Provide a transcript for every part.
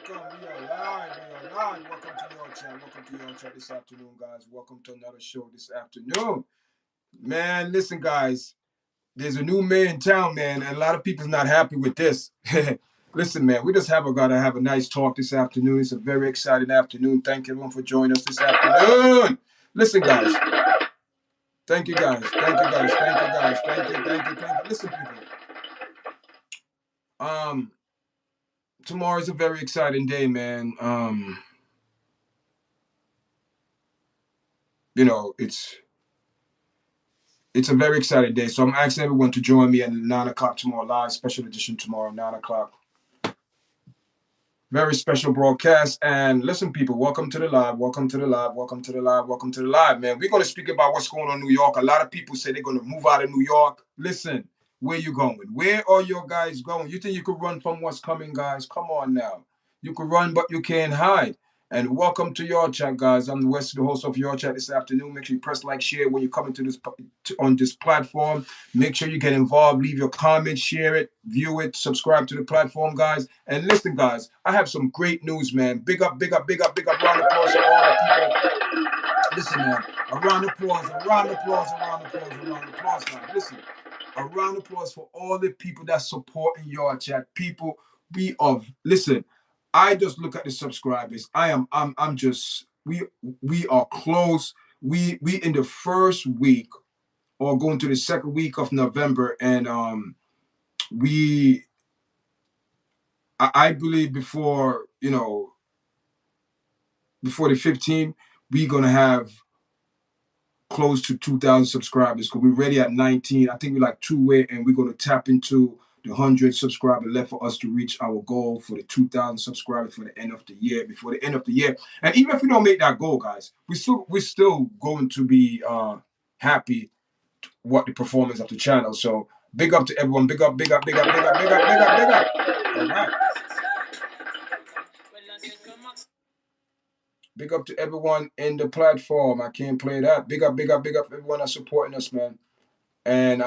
welcome. We are live. We are live. Welcome to your chat. Welcome to your chat this afternoon, guys. Welcome to another show this afternoon. Man, listen, guys. There's a new mayor in town, man, and a lot of people's not happy with this. Listen, man, we just gotta have a nice talk this afternoon. It's a very exciting afternoon. Thank everyone for joining us this afternoon. Listen, guys. Thank you, guys. Thank you, guys. Thank you, guys. Thank you. Thank you. Thank you. Listen, people. Um, Tomorrow is a very exciting day, man. You know, it's a very exciting day. So I'm asking everyone to join me at 9 o'clock tomorrow live, special edition tomorrow, 9 o'clock. Very special broadcast. And listen, people, welcome to the live. Welcome to the live. Welcome to the live. Welcome to the live, man. We're going to speak about what's going on in New York. A lot of people say they're going to move out of New York. Listen, where you going? Where are your guys going? You think you could run from what's coming, guys? Come on now. You could run, but you can't hide. And welcome to your chat, guys. I'm Wes, the host of your chat this afternoon. Make sure you press like, share when you come into this on this platform. Make sure you get involved, leave your comments, share it, view it, subscribe to the platform, guys. And listen, guys, I have some great news, man. Big up, big up, big up, big up. Round of applause to all the people. Listen, man. A round of applause, a round of applause, a round of applause, a round of applause, guys. Listen. A round of applause for all the people that support in your chat. People, listen. I just look at the subscribers. I'm just we are close. We in the first week or going to the second week of November, and we I believe before before the 15th, we're gonna have close to 2,000 subscribers because we're ready at 19. I think we're like two away, and we're gonna tap into the 100 subscriber left for us to reach our goal for the 2,000 subscribers for the end of the year. Before the end of the year, and even if we don't make that goal, guys, we're still going to be happy what the performance of the channel. So big up to everyone. Big up, big up, big up, big up, big up, big up, big up. All right. Big up to everyone in the platform. I can't play that. Big up, big up, big up everyone that's supporting us, man. And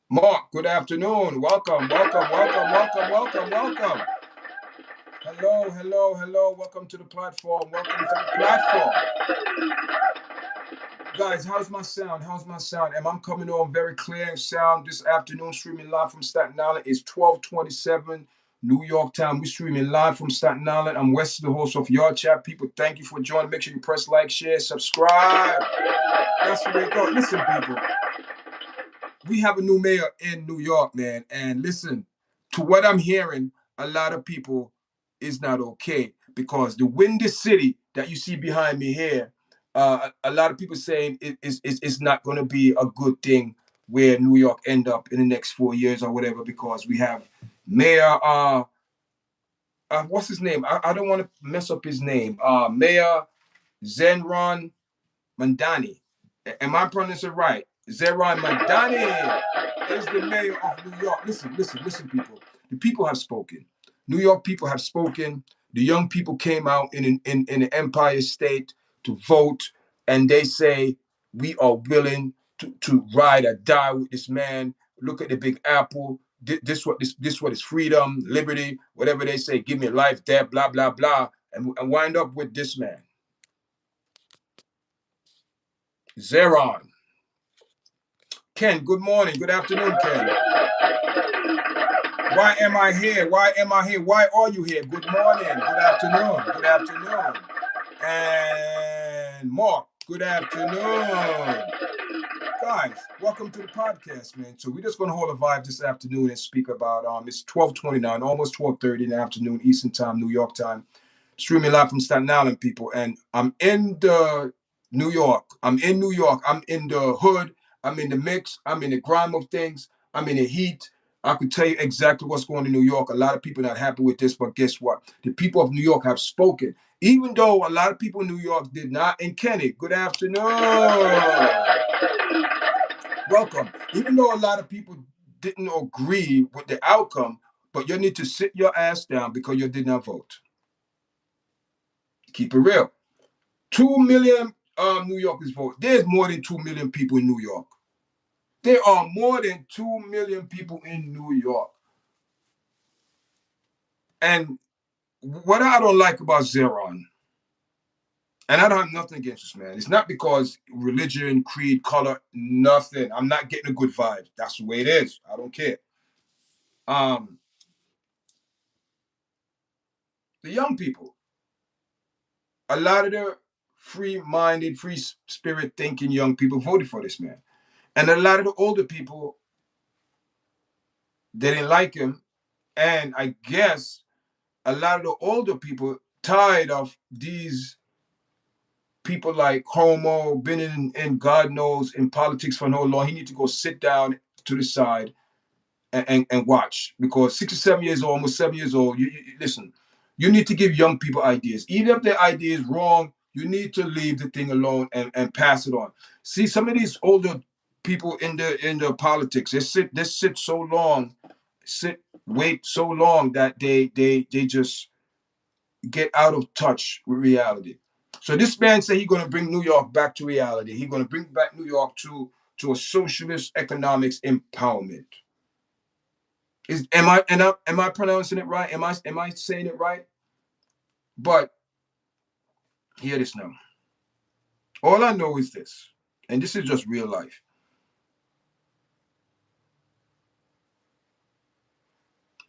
Mark, good afternoon. Welcome, welcome, welcome, welcome, welcome, welcome. Hello, hello, hello. Welcome to the platform. Welcome to the platform. Guys, how's my sound? How's my sound? Am I coming on very clear sound this afternoon? Streaming live from Staten Island. It's 12:27 New York time. We're streaming live from Staten Island. I'm Wes, the host of YARDCHAT. People, thank you for joining. Make sure you press like, share, subscribe. That's the way it goes. Listen, people. We have a new mayor in New York, man. And listen, to what I'm hearing, a lot of people is not okay because the Windy City that you see behind me here, a lot of people saying it's not going to be a good thing where New York end up in the next 4 years or whatever because we have Mayor, what's his name? I don't want to mess up his name. Mayor Zohran Mamdani. Am I pronouncing it right? Zohran Mamdani is the mayor of New York. Listen, listen, listen, people. The people have spoken. New York people have spoken. The young people came out in the Empire State to vote, and they say we are willing to ride or die with this man. Look at the Big Apple. This what is freedom, liberty, whatever they say. Give me life, death, blah blah blah, and wind up with this man, Zohran. Ken, good morning. Good afternoon, Ken. Why am I here? Why am I here? Why are you here? Good morning. Good afternoon. Good afternoon. And Mark, good afternoon. Guys, welcome to the podcast, man. So we're just going to hold a vibe this afternoon and speak about, it's 12:29, almost 12:30 in the afternoon, Eastern time, New York time. Streaming live from Staten Island, people. And I'm in New York. I'm in New York. I'm in the hood. I'm in the mix. I'm in the grime of things. I'm in the heat. I could tell you exactly what's going on in New York. A lot of people are not happy with this, but guess what? The people of New York have spoken. Even though a lot of people in New York did not. And Kenny, good afternoon. Welcome. Even though a lot of people didn't agree with the outcome, but you need to sit your ass down because you did not vote. Keep it real. 2 million New Yorkers vote. There's more than 2 million people in New York. There are more than 2 million people in New York. And what I don't like about Zohran, and I don't have nothing against this man. It's not because religion, creed, color, nothing. I'm not getting a good vibe. That's the way it is. I don't care. Um, the young people, a lot of the free-minded, free spirit thinking young people voted for this man. And a lot of the older people, they didn't like him. And I guess a lot of the older people tired of these people like Homo, been in God knows in politics for no long. He need to go sit down to the side and watch, because 67 years old, almost 7 years old. Listen, you need to give young people ideas. Even if their idea is wrong, you need to leave the thing alone and pass it on. See, some of these older people in the politics, they sit so long, wait so long that they just get out of touch with reality. So this man said he's going to bring New York back to reality. He's going to bring back New York to a socialist economics empowerment. Am I pronouncing it right? Am I saying it right? But hear this now. All I know is this, and this is just real life.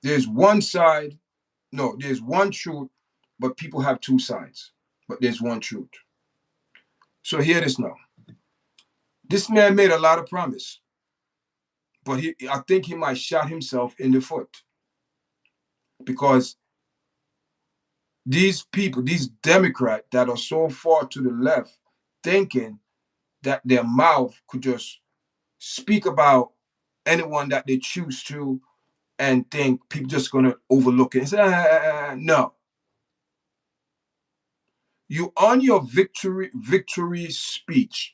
There's one side, no, there's one truth, but people have two sides. But there's one truth. So hear this now. This man made a lot of promise, but I think he might shot himself in the foot, because these people, these Democrats that are so far to the left, thinking that their mouth could just speak about anyone that they choose to, and think people just gonna overlook it and say, no. You on your victory speech,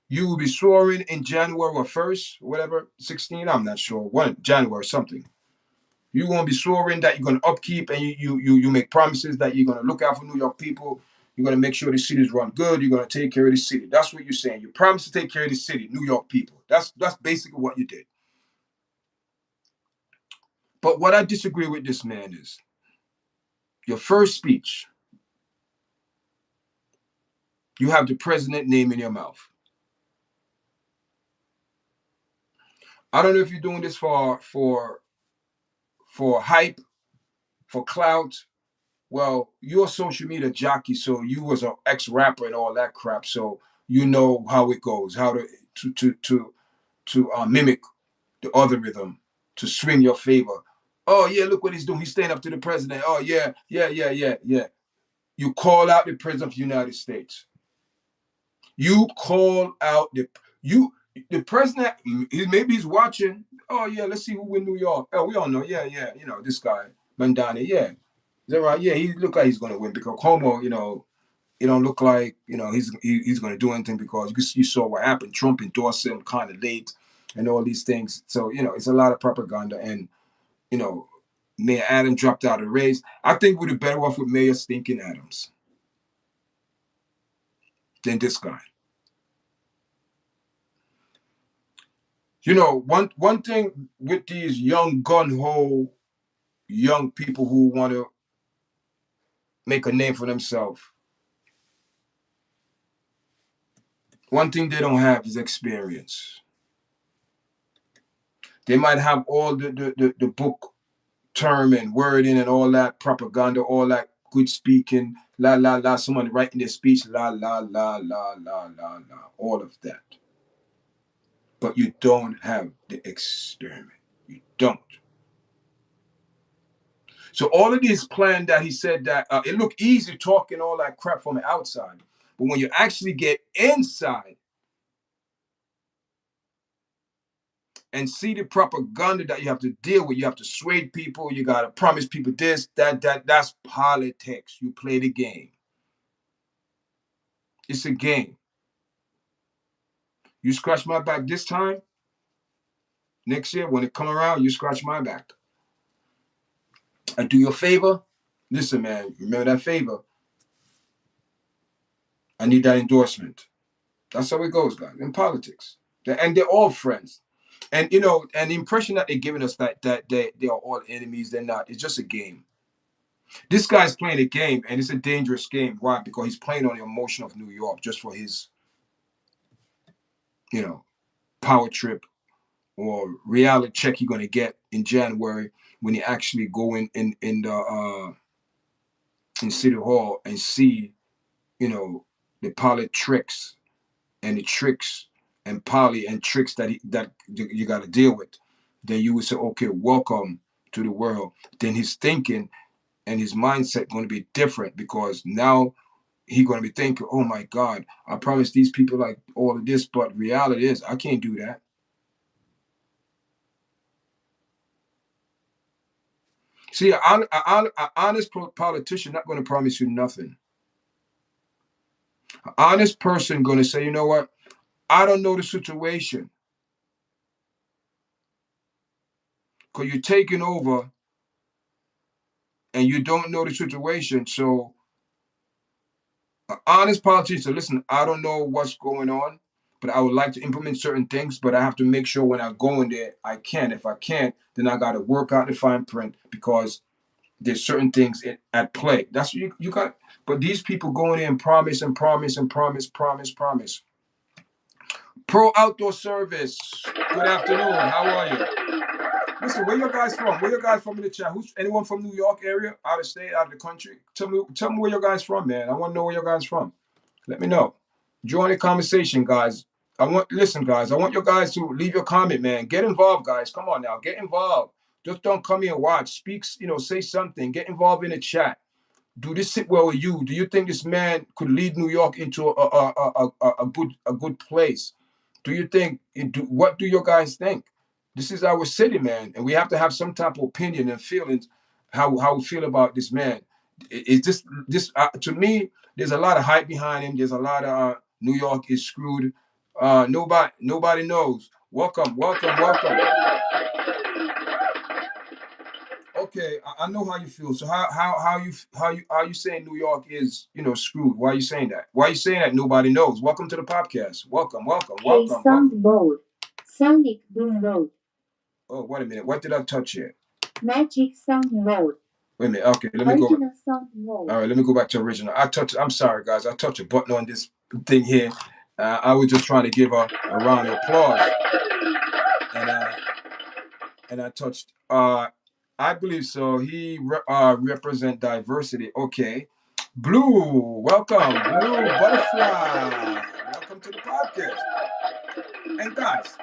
you will be swearing in January or 1st, whatever, 16, I'm not sure, when January something. You're gonna be swearing that you're gonna upkeep, and you make promises that you're gonna look out for New York people. You're gonna make sure the cities run good. You're gonna take care of the city. That's what you're saying. You promise to take care of the city, New York people. That's basically what you did. But what I disagree with this man is your first speech, you have the president name in your mouth. I don't know if you're doing this for hype, for clout. Well, you're a social media jockey, so you was an ex-rapper and all that crap, so you know how it goes, how to mimic the other rhythm to swing your favor. Oh yeah, look what he's doing. He's staying up to the president. Oh yeah, yeah, yeah, yeah, yeah. You call out the president of the United States. You call out the president. Maybe he's watching. Oh yeah, let's see who win New York. Oh, we all know. Yeah, yeah. This guy Mamdani. Yeah, is that right? Yeah, he look like he's gonna win, because Como, it don't look like he's gonna do anything, because you saw what happened. Trump endorsed him kind of late, and all these things. So it's a lot of propaganda, and you know Mayor Adams dropped out of the race. I think we'd be better off with Mayor Stinking Adams than this guy. One thing with these young gun ho young people who want to make a name for themselves, one thing they don't have is experience. They might have all the book term and wording and all that propaganda, all that good speaking, la la la, someone writing their speech, la la la la la la la, all of that. But you don't have the experiment. You don't. So all of these plans that he said that it looked easy talking all that crap from the outside, but when you actually get inside and see the propaganda that you have to deal with, you have to sway people, you gotta promise people this, that's politics. You play the game. It's a game. You scratch my back this time, next year when it come around, you scratch my back. I do you a favor. Listen, man, remember that favor. I need that endorsement. That's how it goes, guys, in politics. And they're all friends. And and the impression that they're giving us that they are all enemies, they're not. It's just a game. This guy's playing a game, and it's a dangerous game. Why? Because he's playing on the emotion of New York just for his, you know, power trip or reality check you're gonna get in January when you actually go in the in City Hall and see, you know, the pilot tricks and the tricks and poly and tricks that you got to deal with. Then you would say, okay, welcome to the world. Then his thinking and his mindset going to be different because now he going to be thinking, oh my God, I promised these people like all of this, but reality is I can't do that. See, an honest politician not going to promise you nothing. An honest person going to say, you know what? I don't know the situation because you're taking over and you don't know the situation. So, an honest politician said, listen, I don't know what's going on, but I would like to implement certain things, but I have to make sure when I go in there, I can. If I can't, then I got to work out the fine print because there's certain things at play. That's what you got. But these people going in and promise and promise and promise, promise, promise. Pro Outdoor Service. Good afternoon. How are you? Listen, where you guys from? Where you guys from in the chat? Who's anyone from New York area, out of state, out of the country? Tell me where you guys from, man. I want to know where you guys from. Let me know. Join the conversation, guys. Listen, guys. I want you guys to leave your comment, man. Get involved, guys. Come on now, get involved. Just don't come here and watch. Speak, say something. Get involved in the chat. Do this sit well with you? Do you think this man could lead New York into a good place? Do you think? What do you guys think? This is our city, man, and we have to have some type of opinion and feelings how we feel about this man. Is this to me? There's a lot of hype behind him. There's a lot of New York is screwed. Nobody knows. Welcome, welcome, welcome. Okay, I know how you feel. So how you saying New York is screwed? Why are you saying that? Why are you saying that nobody knows? Welcome to the podcast. Welcome, welcome, welcome. Sound mode. Sonic boom mode. Oh, wait a minute. What did I touch here? Magic sound mode. Wait a minute. Okay, let me go. Original sound mode. All right, let me go back to original. I'm sorry, guys. I touched a button on this thing here. I was just trying to give a round of applause, and I touched. I believe so. He represent diversity. Okay, Blue, welcome, Blue Butterfly. Welcome to the podcast. And guys,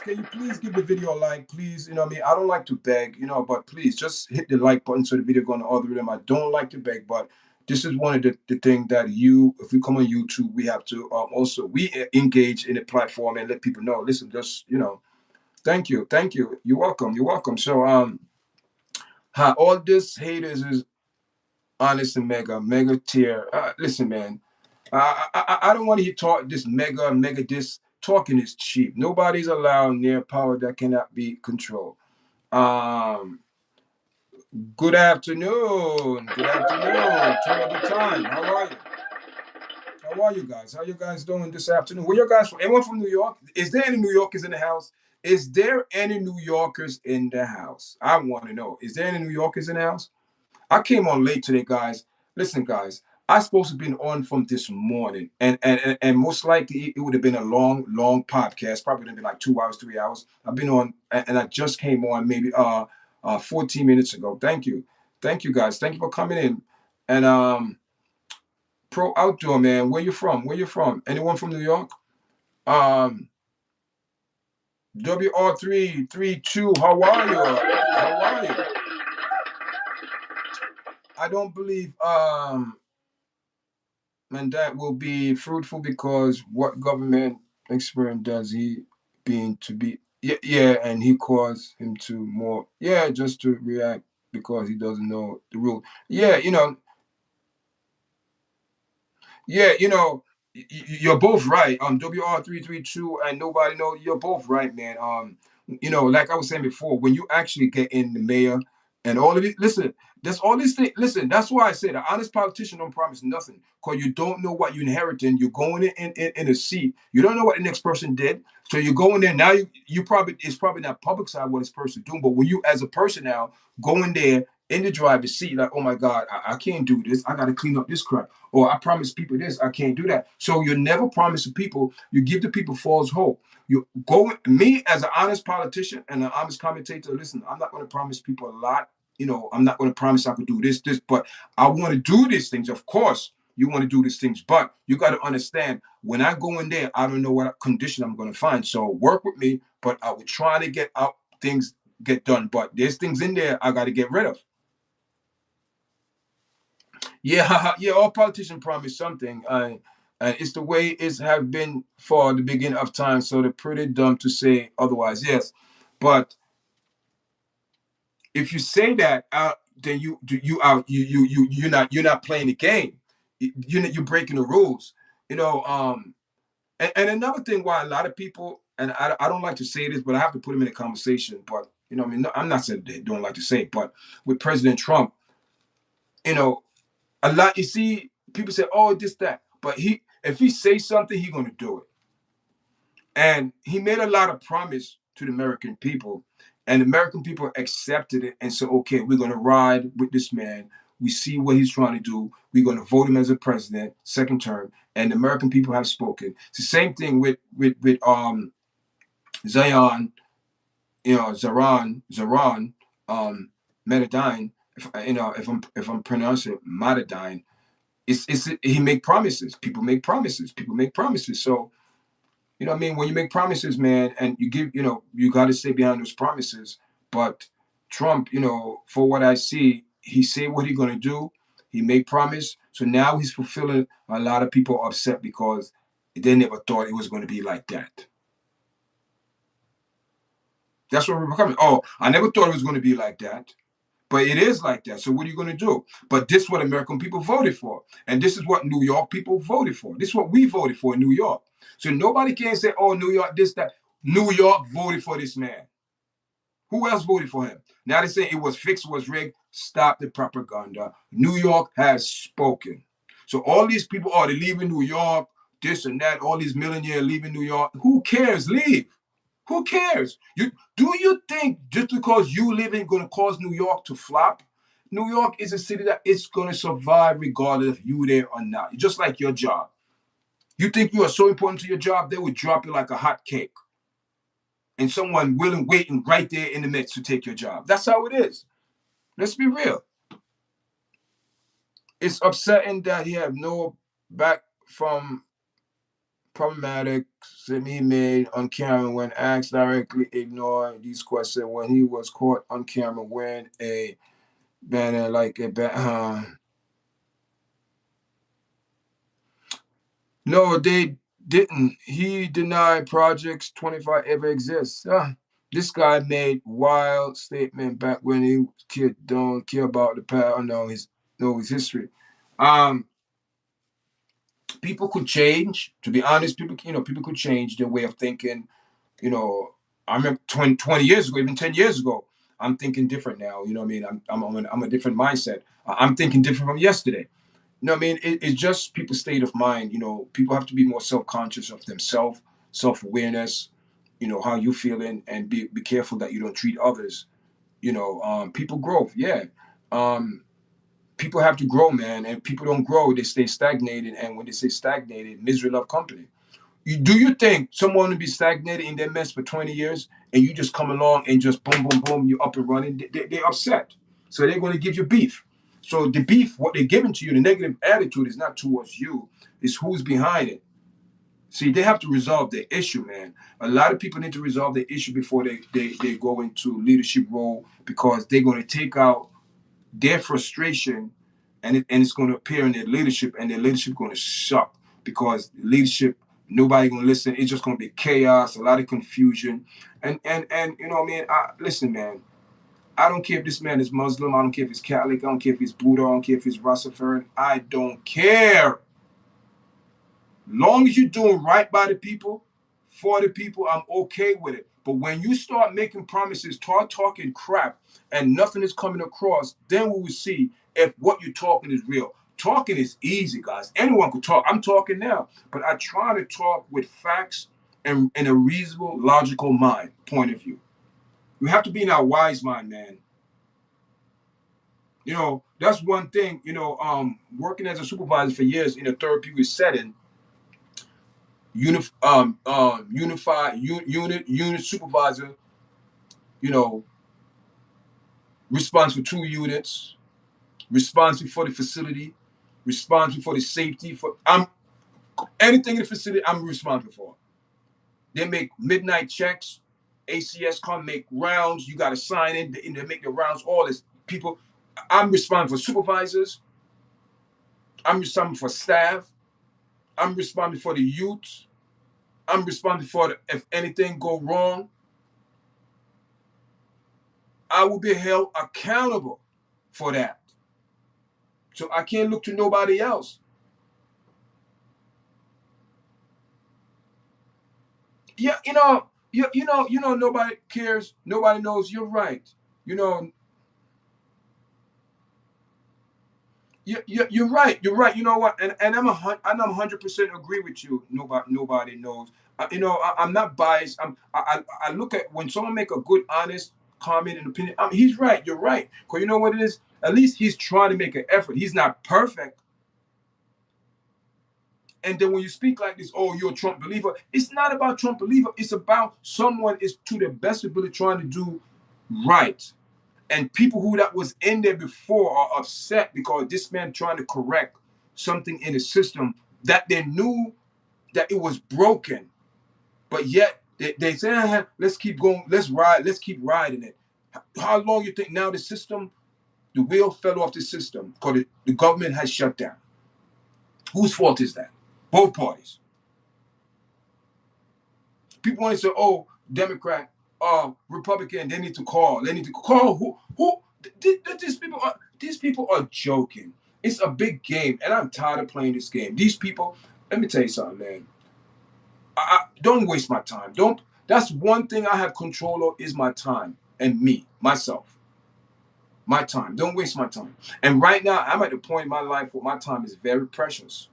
can you please give the video a like, please? You know what I mean? I don't like to beg, but please just hit the like button so the video go on the algorithm. I don't like to beg, but this is one of the things that if we come on YouTube, we have to also we engage in the platform and let people know. Listen, just thank you, you're welcome. So all this haters is honest and mega tier. Listen, man, I don't want to hear talk this mega this talking is cheap. Nobody's allowed near power that cannot be controlled. Um, Good afternoon. Good afternoon. Terrible time. How are you? How are you guys? How you guys doing this afternoon? Where you guys from? Anyone from New York? Is there any New Yorkers in the house? Is there any New Yorkers in the house? I want to know. Is there any New Yorkers in the house? I came on late today, guys. Listen, guys, I supposed to be on from this morning, and most likely it would have been a long podcast. Probably gonna be like 2 hours, 3 hours. I've been on, and I just came on maybe 14 minutes ago. Thank you, guys. Thank you for coming in. And Pro Outdoor, man, where you from? Where you from? Anyone from New York? Um, WR332. How are you? How are you? I don't believe and that will be fruitful because what government experience does he being to be yeah, and he caused him to more just to react because he doesn't know the rule. Yeah, Yeah, you're both right. WR332 and nobody know you're both right, man. Like I was saying before, when you actually get in the mayor and all of it, listen, there's all these things. Listen, that's why I said an honest politician don't promise nothing because you don't know what you're inheriting. You're going in a seat. You don't know what the next person did. So you go in there now. You probably it's probably not public side what this person doing, but when you as a person now go in there in the driver's seat, like, oh my God, I can't do this. I got to clean up this crap. Or I promise people this, I can't do that. So you never promise the people, you give the people false hope. You go, me as an honest politician and an honest commentator, listen, I'm not going to promise people a lot. I'm not going to promise I could do this, but I want to do these things. Of course, you want to do these things, but you got to understand when I go in there, I don't know what condition I'm going to find. So work with me, but I would try to get out things get done. But there's things in there I got to get rid of. Yeah, yeah. All politicians promise something, and it's the way it have been for the beginning of time. So they're pretty dumb to say otherwise. Yes, but if you say that, then you're not playing the game. You're breaking the rules. You know. And another thing why a lot of people, and I don't like to say this, but I have to put them in a conversation. But I mean, no, I'm not saying they don't like to say it, but with President Trump, you know, a lot. You see, people say, "Oh, this, that," but if he says something, he's gonna do it. And he made a lot of promise to the American people, and the American people accepted it and said, "Okay, we're gonna ride with this man. We see what he's trying to do. We're gonna vote him as a president, second term." And the American people have spoken. It's the same thing with Zion, Zohran Mamdani. If I'm pronouncing it Mamdani, it's he make promises. People make promises. People make promises. So what I mean, when you make promises, man, and you give, you got to stay behind those promises. But Trump, for what I see, he say what he gonna do. He made promise, so now he's fulfilling. A lot of people upset because they never thought it was going to be like that. That's what we're becoming. Oh, I never thought it was going to be like that. But it is like that. So what are you going to do? But this is what American people voted for. And this is what New York people voted for. This is what we voted for in New York. So nobody can say, oh, New York, this, that. New York voted for this man. Who else voted for him? Now they say it was fixed, it was rigged. Stop the propaganda. New York has spoken. So all these people, they're leaving New York, this and that, all these millionaires leaving New York. Who cares? Leave. Who cares? Do you think just because you live in going to cause New York to flop? New York is a city that it's going to survive regardless if you there or not. Just like your job. You think you are so important to your job, they would drop you like a hot cake. And someone willing, waiting right there in the midst to take your job. That's how it is. Let's be real. It's upsetting that he have no back from problematic he made on camera when asked directly ignored these questions when he was caught on camera wearing a banner like a no, they didn't. He denied projects 25 ever exists. This guy made wild statement back when he kid don't care about the past or know his history. Um People could change, to be honest. People could change their way of thinking. you know, I remember 20 years ago, even 10 years ago, I'm thinking different now. You know what I mean? I'm a different mindset. I'm thinking different from yesterday. You know what I mean? It's just people's state of mind. People have to be more self-conscious of themselves, self-awareness, how you feeling, and be careful that you don't treat others. People grow. Yeah. People have to grow, man. And people don't grow, they stay stagnated. And when they stay stagnated, misery love company. Do you think someone will be stagnated in their mess for 20 years and you just come along and just boom, boom, boom, you're up and running? They're upset. So they're going to give you beef. So the beef, what they're giving to you, the negative attitude is not towards you, it's who's behind it. See, they have to resolve their issue, man. A lot of people need to resolve their issue before they go into leadership role because they're going to take out their frustration and it's going to appear in their leadership, and their leadership going to suck because leadership, nobody going to listen. It's just going to be chaos, a lot of confusion. And you know what I mean? Listen, man, I don't care if this man is Muslim. I don't care if he's Catholic. I don't care if he's Buddha. I don't care if he's Rastafarian. I don't care. Long as you're doing right by the people, for the people, I'm okay with it. But when you start making promises, start talking crap, and nothing is coming across, then we will see if what you're talking is real. Talking is easy, guys. Anyone can talk. I'm talking now, but I try to talk with facts and in a reasonable, logical mind point of view. You have to be in our wise mind, man. You know, that's one thing. You know, working as a supervisor for years in a therapeutic setting, unified unit supervisor. You know, responsible for 2 units, responsible for the facility, responsible for the safety. For I'm anything in the facility, I'm responsible for. They make midnight checks. ACS come make rounds. You got to sign in. They make the rounds. All this people. I'm responsible for supervisors. I'm responsible for staff. I'm responsible for the youth. I'm responsible for if anything go wrong, I will be held accountable for that. So I can't look to nobody else. Yeah, nobody cares. Nobody knows. You're right. You know, you're right. You're right. You know what? And I'm 100% agree with you. Nobody knows. I'm not biased. I look at when someone make a good, honest comment and opinion. He's right. You're right. Cause you know what it is. At least he's trying to make an effort. He's not perfect. And then when you speak like this, oh, you're a Trump believer. It's not about Trump believer. It's about someone is to their best ability trying to do right. And people who that was in there before are upset because this man trying to correct something in the system that they knew that it was broken, but yet they say, let's keep going, let's keep riding it. How long you think now the system, the wheel fell off the system because the government has shut down? Whose fault is that? Both parties. People want to say, oh, Democrat, Republican, they need to call. They need to call who these people are joking. It's a big game, and I'm tired of playing this game. These people, let me tell you something, man. Don't waste my time. Don't That's one thing I have control of is my time and me, myself. My time. Don't waste my time. And right now, I'm at the point in my life where my time is very precious.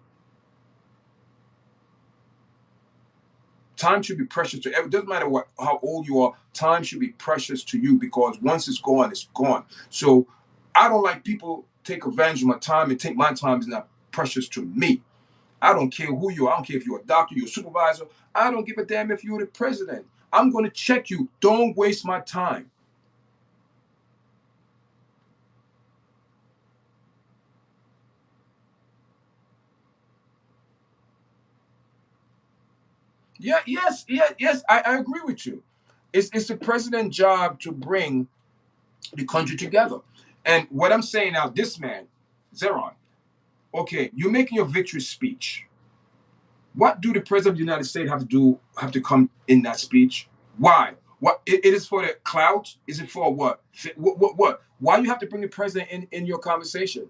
Time should be precious to everyone. It doesn't matter how old you are. Time should be precious to you because once it's gone, it's gone. So I don't like people take advantage of my time and think my time is not precious to me. I don't care who you are. I don't care if you're a doctor, you're a supervisor. I don't give a damn if you're the president. I'm going to check you. Don't waste my time. Yeah, yes, yeah, yes. I agree with you. It's the president's job to bring the country together. And what I'm saying now, this man, Zohran, okay, you're making your victory speech. What do the president of the United States have to come in that speech? Why? It is for the clout? Is it for what? What? Why you have to bring the president in your conversation?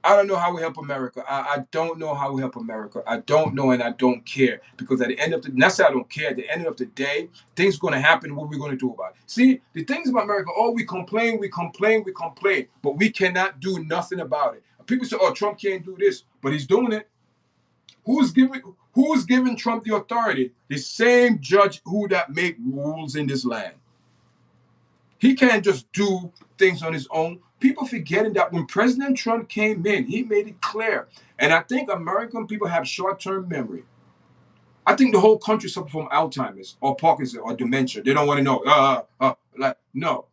I don't know how we help America. I don't know how we help America. I don't know and I don't care. Because at the end of the that's I don't care. At the end of the day, things gonna happen. What are we gonna do about it? See, the things about America, oh, we complain, we complain, we complain, but we cannot do nothing about it. People say, oh, Trump can't do this, but he's doing it. Who's giving Trump the authority? The same judge who that make rules in this land. He can't just do things on his own. People forgetting that when President Trump came in, he made it clear. And I think American people have short-term memory. I think the whole country suffers from Alzheimer's or Parkinson or dementia. They don't want to know. No.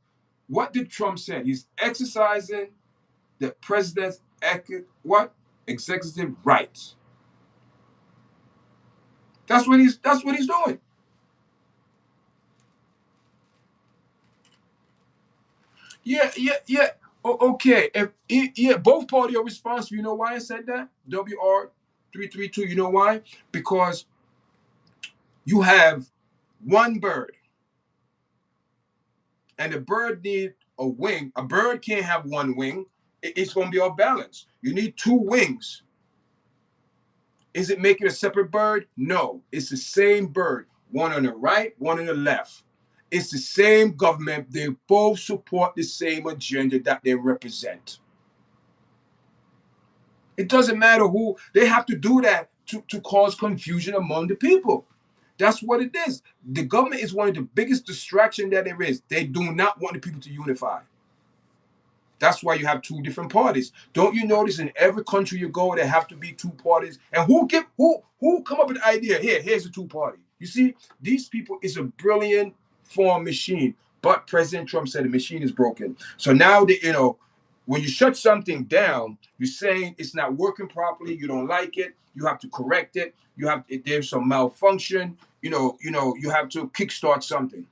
What did Trump say? He's exercising the president's executive rights. That's what he's doing. Yeah, yeah, yeah. Okay. Yeah, both parties are responsible. You know why I said that? WR 332. You know why? Because you have one bird, and the bird need a wing. A bird can't have one wing. It's going to be off balance. You need two wings. Is it making a separate bird? No. It's the same bird. One on the right, one on the left. It's the same government. They both support the same agenda that they represent. It doesn't matter who, they have to do that to cause confusion among the people. That's what it is. The government is one of the biggest distraction that there is. They do not want the people to unify. That's why you have two different parties. Don't you notice in every country you go, there have to be two parties? And who come up with the idea? Here's a two party. You see, these people is a brilliant form machine. But President Trump said the machine is broken. So now when you shut something down, you're saying it's not working properly. You don't like it. You have to correct it. There's some malfunction. You have to kickstart something.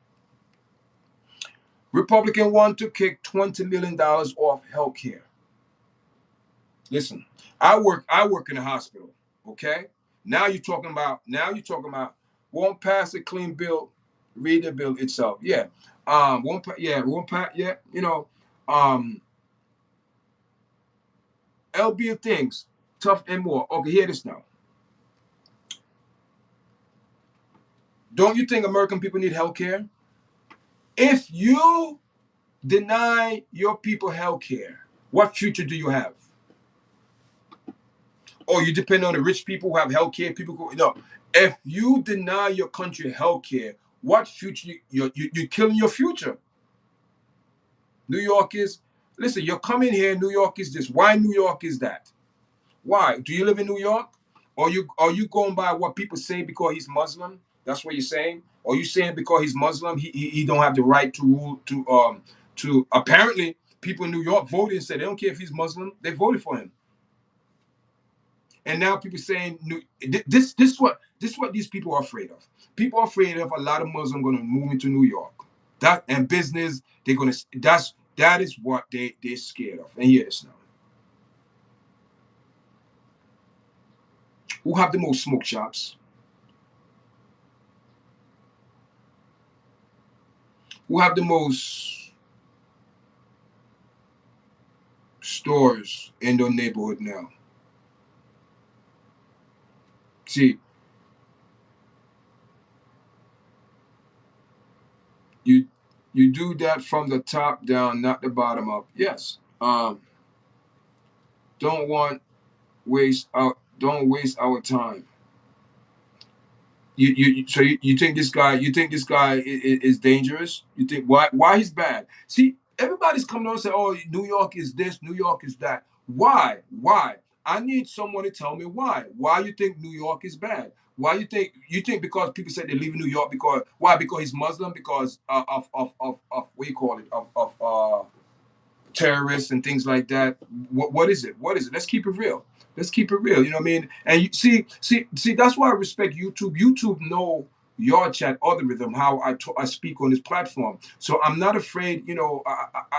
Republican want to kick $20 million off healthcare. Listen, I work in a hospital. Okay. Now you're talking about won't pass a clean bill. Read the bill itself. Yeah. Won't pass. Yeah. LB things tough and more. Okay, hear this now. Don't you think American people need healthcare? If you deny your people healthcare, what future do you have? Or you depend on the rich people who have healthcare. No. If you deny your country healthcare, what future you're killing your future. New York is listen. You're coming here. New York is this. Why New York is that? Why do you live in New York? Or you going by what people say because he's Muslim? That's what you're saying. Or you saying because he's Muslim, he don't have the right to rule to apparently people in New York voted and said they don't care if he's Muslim. They voted for him. And now people saying this what these people are afraid of. People are afraid of a lot of Muslims going to move into New York. That and business they're going to that is what they're scared of. And hear this now. Who have the most smoke shops? Who have the most stores in their neighborhood now? See, you do that from the top down, not the bottom up. Yes. Don't waste our time. You think this guy is dangerous? You think why he's bad? See, everybody's coming on and say, oh, New York is this, New York is that. Why? I need someone to tell me why. Why you think New York is bad? Why you think because people say they live in New York because why? Because he's Muslim, because of what do you call it? Of terrorists and things like that. What is it? Let's keep it real. You know what I mean? And you see, that's why I respect YouTube. YouTube know YARDCHAT algorithm, how I speak on this platform. So I'm not afraid,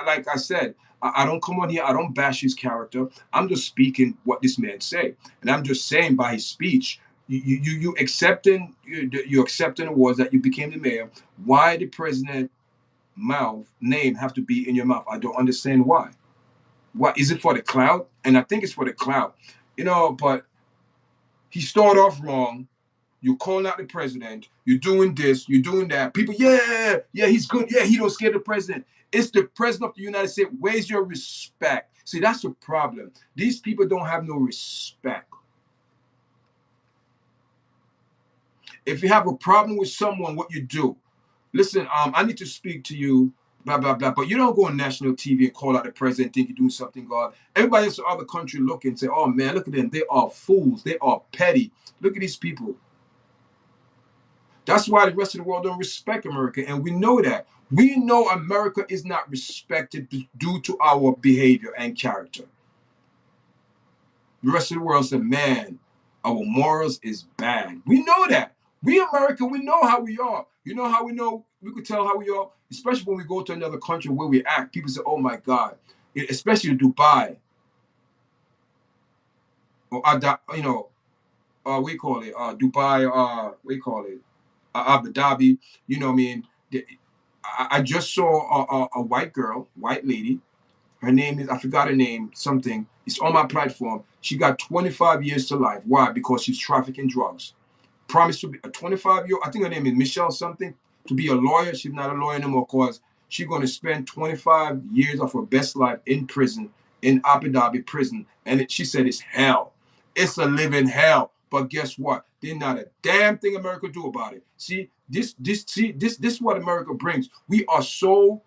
like I said, I don't come on here, I don't bash his character. I'm just speaking what this man say. And I'm just saying by his speech, you accepting the words that you became the mayor. Why the president name have to be in your mouth? I don't understand why. What is it for the clout? And I think it's for the clout. But he started off wrong. You're calling out the president. You're doing this. You're doing that. People, yeah, he's good. Yeah, he don't scare the president. It's the president of the United States. Where's your respect? See, that's the problem. These people don't have no respect. If you have a problem with someone, what you do? Listen, I need to speak to you. Blah blah blah. But you don't go on national TV and call out the president, think you're doing something, God. Everybody else in other country look and say, "Oh man, look at them. They are fools. They are petty. Look at these people." That's why the rest of the world don't respect America, and we know that. We know America is not respected due to our behavior and character. The rest of the world said, "Man, our morals is bad." We know that. We America, we know how we are. You know how we know? We could tell how we are, especially when we go to another country where we act. People say, "Oh my God," especially Dubai or we call it Dubai. We call it Abu Dhabi. You know what I mean? I just saw a white lady. Her name is, I forgot her name, something. It's on my platform. She got 25 years to life. Why? Because she's trafficking drugs. Promised to be a 25-year, I think her name is Michelle something, to be a lawyer. She's not a lawyer anymore because she's going to spend 25 years of her best life in prison, in Abu Dhabi prison. And she said it's hell. It's a living hell. But guess what? There's not a damn thing America do about it. See, this is what America brings. We are so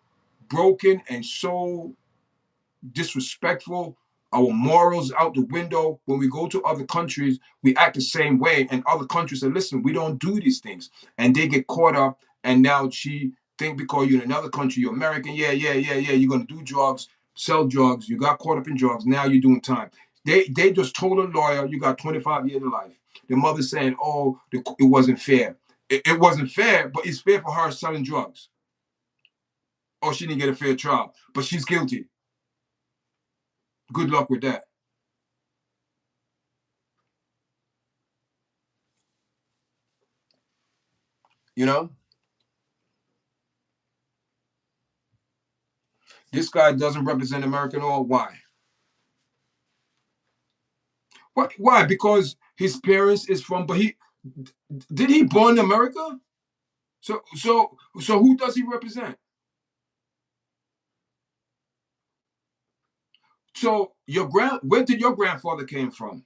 broken and so disrespectful. Our morals out the window. When we go to other countries, we act the same way. And other countries say, listen, we don't do these things. And they get caught up. And now she think because you're in another country, you're American. Yeah, yeah, yeah, yeah. You're going to do drugs, sell drugs. You got caught up in drugs. Now you're doing time. They just told a lawyer, you got 25 years of life. The mother saying, oh, it wasn't fair. It wasn't fair, but it's fair for her selling drugs. Or she didn't get a fair trial. But she's guilty. Good luck with that. You know, this guy doesn't represent America at all. Why? What? Why? Because his parents is from, but he born in America? So who does he represent? So where did your grandfather came from?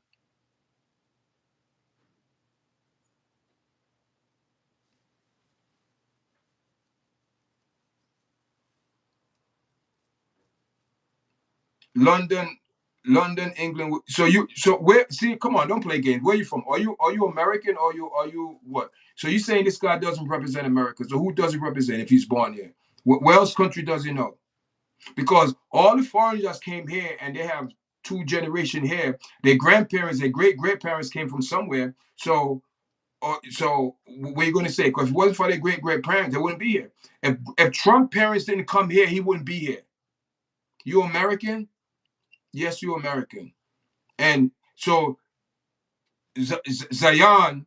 London, London, England. So where? See, come on, don't play games. Where are you from? Are you American? Or are you what? So you saying this guy doesn't represent America? So who does he represent if he's born here? Where else country does he know? Because all the foreigners came here and they have two generation here. Their grandparents, their great grandparents came from somewhere. So what are you going to say? Because if it wasn't for their great grandparents, they wouldn't be here. If Trump parents didn't come here, he wouldn't be here. You American? Yes, you American. And so Zion,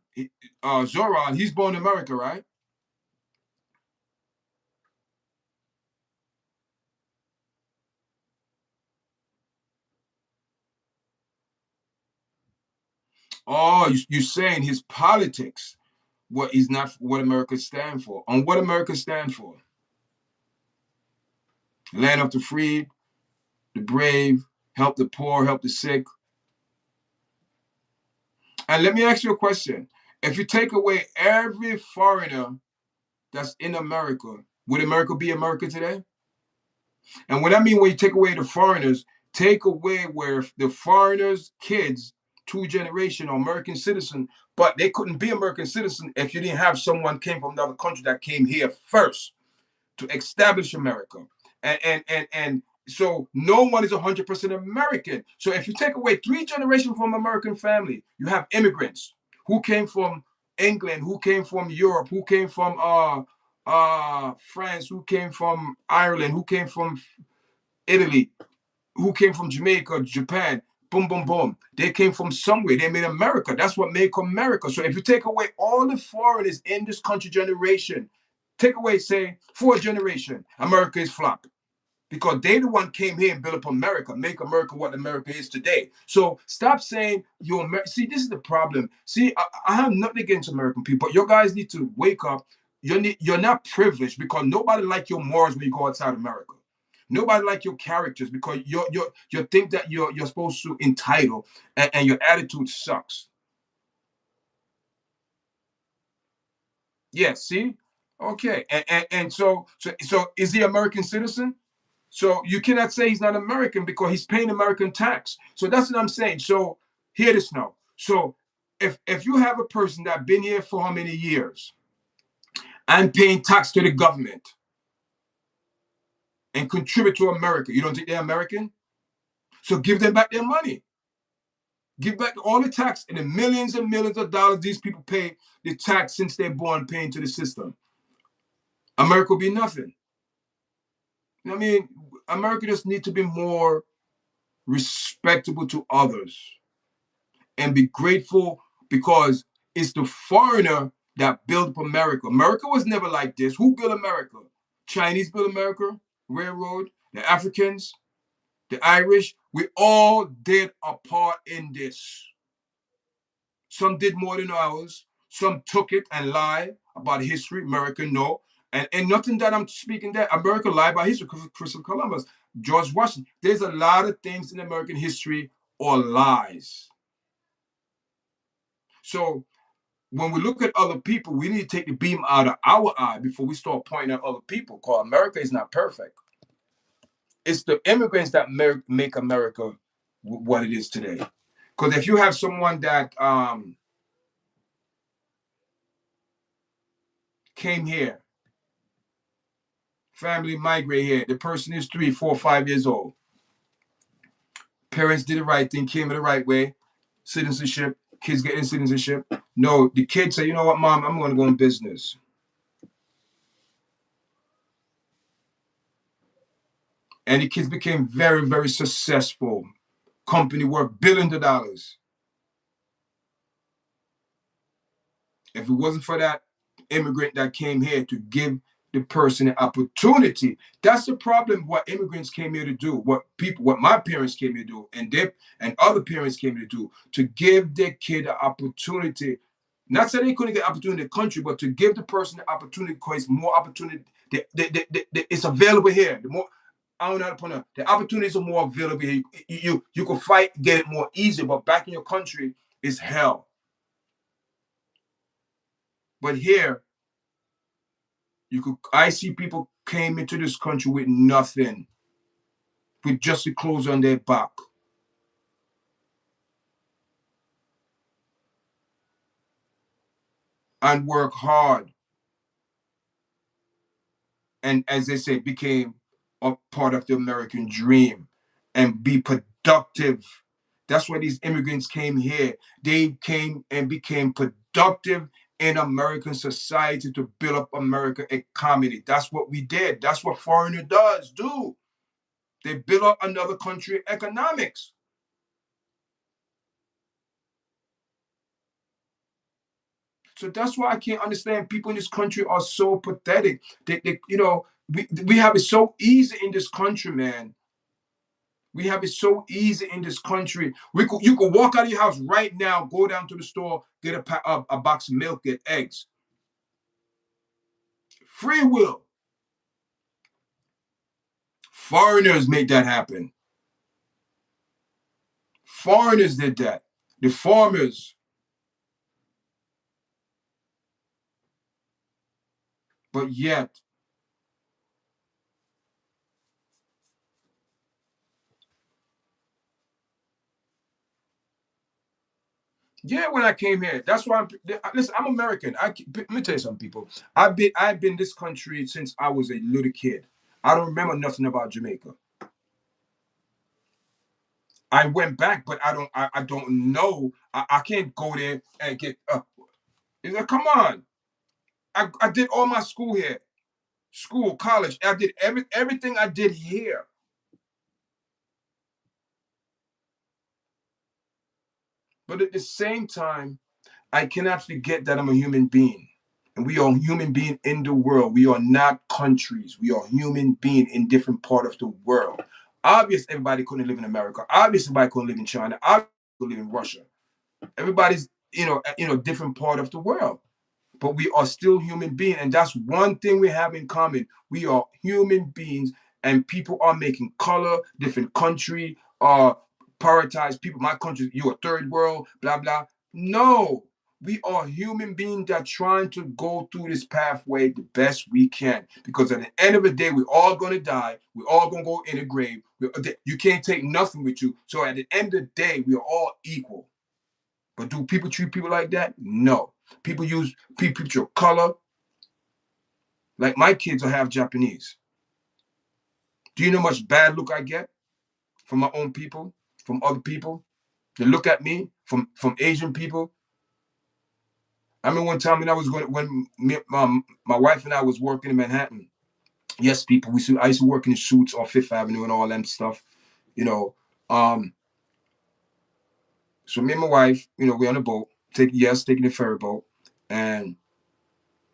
Zohran, he's born in America, right? Oh, you're saying his politics, what is not what America stand for. On what America stand for? Land of the free, the brave, help the poor, help the sick. And let me ask you a question. If you take away every foreigner that's in America, would America be America today? And what I mean when you take away the foreigners, take away where the foreigners' kids, two generation are American citizen, but they couldn't be American citizen if you didn't have someone came from another country that came here first to establish America. And so no one is 100% American. So if you take away three generations from American family, you have immigrants who came from England, who came from Europe, who came from France, who came from Ireland, who came from Italy, who came from Jamaica, Japan. Boom, boom, boom. They came from somewhere. They made America. That's what made America. So if you take away all the foreigners in this country generation, take away, say, four generation, America is flop. Because they the one came here and built up America, make America what America is today. So stop saying you're American. See, this is the problem. See, I have nothing against American people, but you guys need to wake up. You're not privileged because nobody like your morals when you go outside America. Nobody like your characters because you think that you're supposed to entitle and your attitude sucks. Yeah, see? Okay. And so is he American citizen? So you cannot say he's not American because he's paying American tax. So that's what I'm saying. So hear this now. So if you have a person that been here for how many years and paying tax to the government and contribute to America, you don't think they're American? So give them back their money. Give back all the tax and millions of dollars these people pay the tax since they're born paying to the system. America will be nothing. I mean, America just need to be more respectable to others and be grateful because it's the foreigner that built America. America was never like this. Who built America? Chinese built America, railroad, the Africans, the Irish. We all did a part in this. Some did more than ours. Some took it and lied about history. America, no. And nothing that I'm speaking that America lied about history. Christopher Columbus, George Washington. There's a lot of things in American history or lies. So when we look at other people, we need to take the beam out of our eye before we start pointing at other people. Because America is not perfect. It's the immigrants that make America what it is today. Because if you have someone that came here, family migrate here, the person is 3, 4, 5 years old. Parents did the right thing, came in the right way, citizenship, kids getting citizenship. No, the kids say, you know what, mom, I'm going to go in business. And the kids became very, very successful. Company worth billions of dollars. If it wasn't for that immigrant that came here to give the person an opportunity, that's the problem. What immigrants came here to do, what my parents came here to do, and other parents came here to do, to give their kid an opportunity. Not saying they couldn't get opportunity in the country, but to give the person the opportunity because more opportunity. It's available here. The more I don't know how to put it. The opportunities are more available here. You can fight, get it more easy, but back in your country is hell. But here, I see people came into this country with nothing, with just the clothes on their back. And work hard. And as they say, became a part of the American dream and be productive. That's why these immigrants came here. They came and became productive in American society to build up American economy. That's what we did. That's what foreigner does do. They build up another country economics. So that's why I can't understand people in this country are so pathetic. We have it so easy in this country, man. We have it so easy in this country. You could walk out of your house right now, go down to the store, get a box of milk, get eggs. Free will. Foreigners made that happen. Foreigners did that. The farmers. But yet, yeah, when I came here, that's why listen. I'm American. Let me tell you something, people. I've been in this country since I was a little kid. I don't remember nothing about Jamaica. I went back, but I don't know. I can't go there and get. He's like, come on. I did all my school here, school, college. I did everything I did here. But at the same time, I cannot forget that I'm a human being. And we are human being in the world. We are not countries. We are human being in different part of the world. Obviously, everybody couldn't live in America. Obviously, everybody couldn't live in China. Obviously, couldn't live in Russia. Everybody's, different part of the world. But we are still human beings. And that's one thing we have in common. We are human beings, and people are making color, different country, prioritize people. My country, you're a third world, blah, blah. No, we are human beings that are trying to go through this pathway the best we can. Because at the end of the day, we're all going to die. We're all going to go in a grave. You can't take nothing with you. So at the end of the day, we are all equal. But do people treat people like that? No. People use your color. Like my kids are half Japanese. Do you know how much bad look I get from my own people, from other people? They look at me from Asian people. I remember one time my wife and I was working in Manhattan. Yes, people. I used to work in the suits on Fifth Avenue and all that stuff. You know. So me and my wife, we're on a boat, taking the ferry boat, and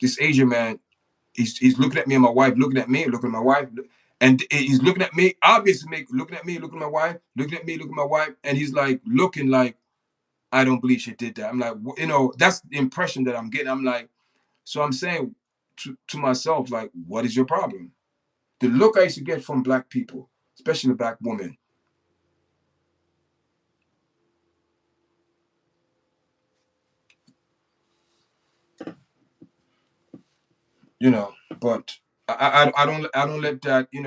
this Asian man, he's looking at me and my wife, looking at me, looking at my wife, and he's looking at me, obviously looking at me, looking at my wife, looking at me, looking at my wife, and he's like looking like, I don't believe she did that. I'm like, that's the impression that I'm getting. I'm like, so I'm saying to myself, like, what is your problem? The look I used to get from black people, especially black women. you know. But I don't let that, I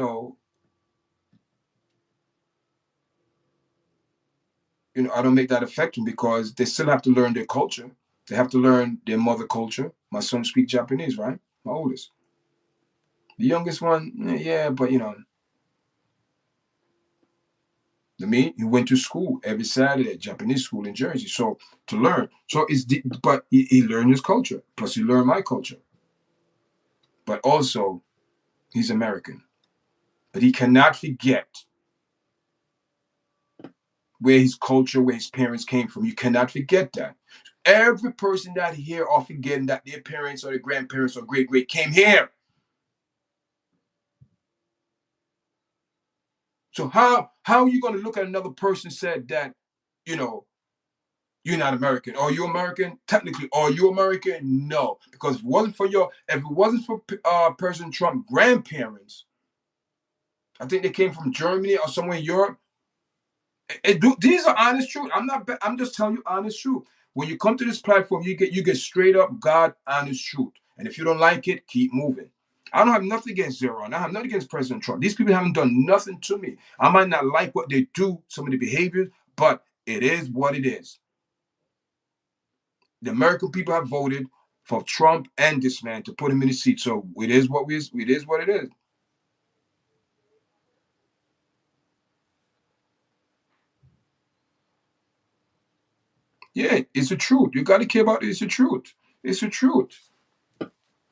don't make that affect them because they still have to learn their culture. They have to learn their mother culture. My son speaks Japanese, right? My oldest. The youngest one, yeah, but me, he went to school every Saturday, Japanese school in Jersey. So to learn, but he learned his culture. Plus, he learned my culture. But also, he's American. But he cannot forget where his culture, where his parents came from. You cannot forget that. Every person that here are forgetting that their parents or their grandparents or great great came here. So how are you going to look at another person said that, you know, you're not American? Are you American? Technically, are you American? No, because if it wasn't for President Trump grandparents, I think they came from Germany or somewhere in Europe. These are honest truth. I'm not. I'm just telling you honest truth. When you come to this platform, you get straight up God honest truth. And if you don't like it, keep moving. I don't have nothing against Zohran. I have nothing against President Trump. These people haven't done nothing to me. I might not like what they do, some of the behaviors, but it is what it is. The American people have voted for Trump and this man to put him in the seat. So it is it is what it is. Yeah, it's the truth. You got to care about it. It's the truth. It's the truth.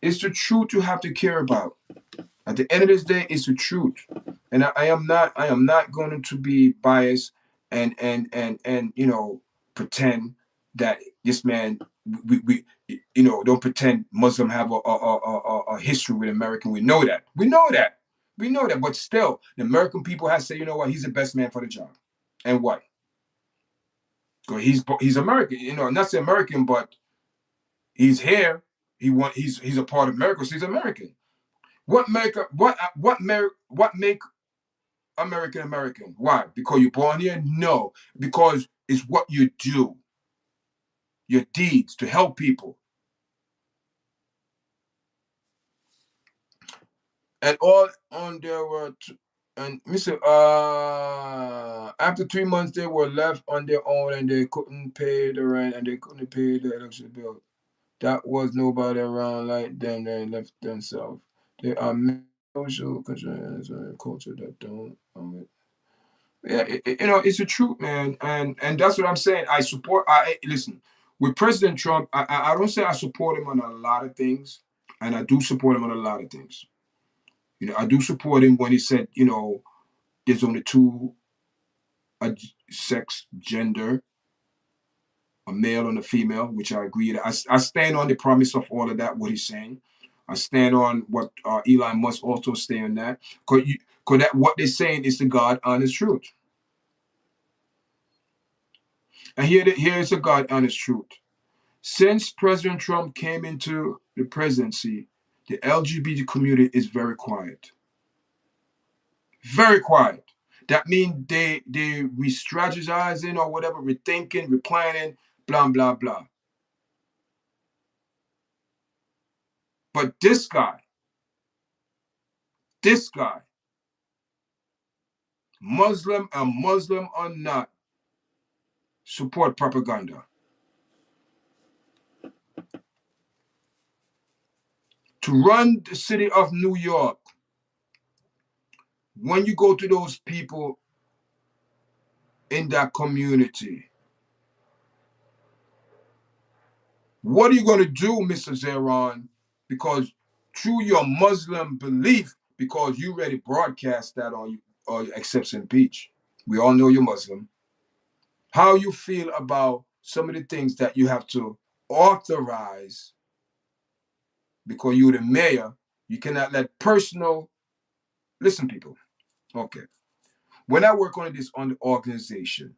It's the truth you have to care about. At the end of this day, it's the truth. And I am not going to be biased and pretend that this man don't pretend Muslim have a history with American. We know that. We know that. We know that. But still, the American people have said, you know what, he's the best man for the job. And what? Because he's American. Not say American, but he's here. He's a part of America, so he's American. What make American American? Why? Because you're born here? No, because it's what you do, your deeds to help people, and all on there were. And Mr. After 3 months, they were left on their own, and they couldn't pay the rent, and they couldn't pay the electricity bill. That was nobody around like them. They left themselves. They are social culture that don't. Yeah, it's the truth, man, and that's what I'm saying. I support. I listen with President Trump. I don't say I support him on a lot of things, and I do support him on a lot of things. I do support him when he said, there's only two sex, gender, a male and a female, which I agree. I stand on the promise of all of that. What he's saying, I stand on what Elon Musk also stand on that. Cause that what they're saying is the God honest truth. And here is a God honest truth. Since President Trump came into the presidency, the LGBT community is very quiet. Very quiet. That means they re-strategizing or whatever, rethinking, replanning, blah blah blah. But this guy, Muslim and Muslim or not, support propaganda. To run the city of New York, when you go to those people in that community, what are you going to do, Mr. Zeron? Because through your Muslim belief, because you already broadcast that on Exception Beach. We all know you're Muslim. How you feel about some of the things that you have to authorize because you're the mayor. You cannot let personal listen, people. Okay. When I work on the organization,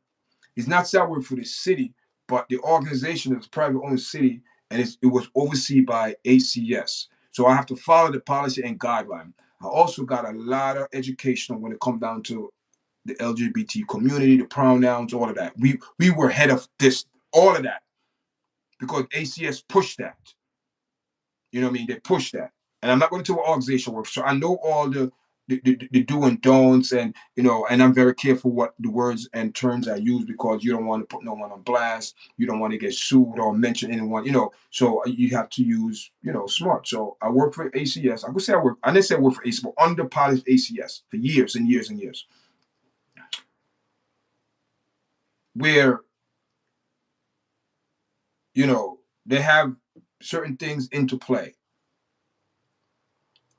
it's not that I work for the city, but the organization is a private owned city and it was overseen by ACS. So I have to follow the policy and guideline. I also got a lot of education when it comes down to the LGBT community, the pronouns, all of that. We were ahead of this, all of that, because ACS pushed that. You know what I mean? They pushed that. And I'm not going to tell what organization works. So I know all the do and don'ts, and and I'm very careful what the words and terms I use, because you don't want to put no one on blast. You don't want to get sued or mention anyone. So you have to use smart. So I work for ACS. I would say I didn't say I work for ACS, but under part of ACS for years and years and years, where they have certain things into play,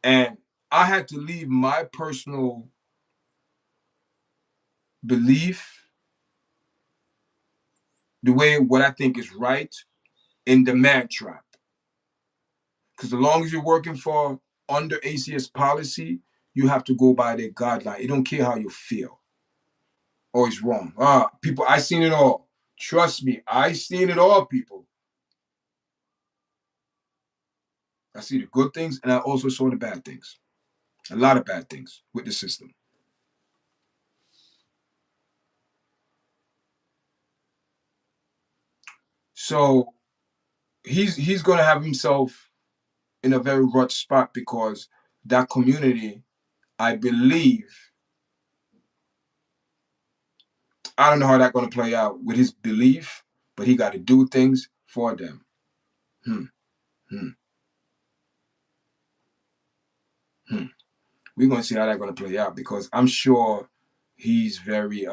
and I had to leave my personal belief, the way what I think is right, in the man trap. Because as long as you're working for under ACS policy, you have to go by their guideline. It don't care how you feel or it's wrong. People, I seen it all. Trust me, I seen it all, people. I see the good things, and I also saw the bad things. A lot of bad things with the system. So he's gonna have himself in a very rough spot, because that community, I believe, I don't know how that's going to play out with his belief, but he got to do things for them. Hmm, hmm, hmm. We're going to see how that's going to play out, because I'm sure he's very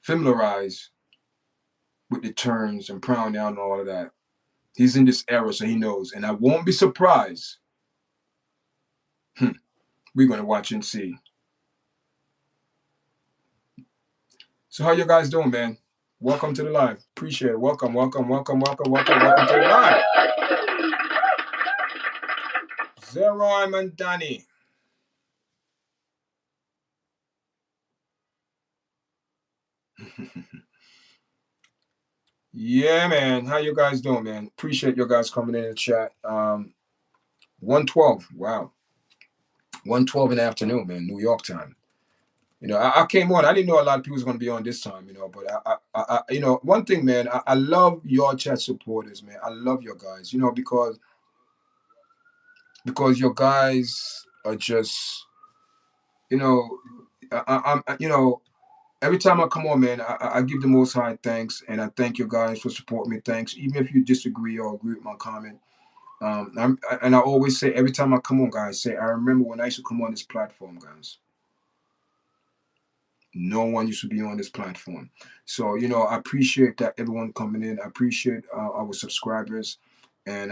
familiarized with the terms and pronoun and all of that. He's in this era, so he knows. And I won't be surprised. We're going to watch and see. So how you guys doing, man? Welcome to the live. Appreciate it. Welcome, welcome, welcome, welcome, welcome, welcome to the live. Zohran Mamdani. Yeah, man. How you guys doing, man? Appreciate you guys coming in the chat. 112. Wow. 112 in the afternoon, man. New York time. I came on. I didn't know a lot of people was gonna be on this time, but one thing, man, I love your chat supporters, man. I love your guys, because your guys are just, you know, every time I come on, man, I give the Most High thanks, and I thank you guys for supporting me. Thanks, even if you disagree or agree with my comment. And I always say, every time I come on, guys, I remember when I used to come on this platform, guys. No one used to be on this platform. So, I appreciate that everyone coming in. I appreciate our subscribers. And,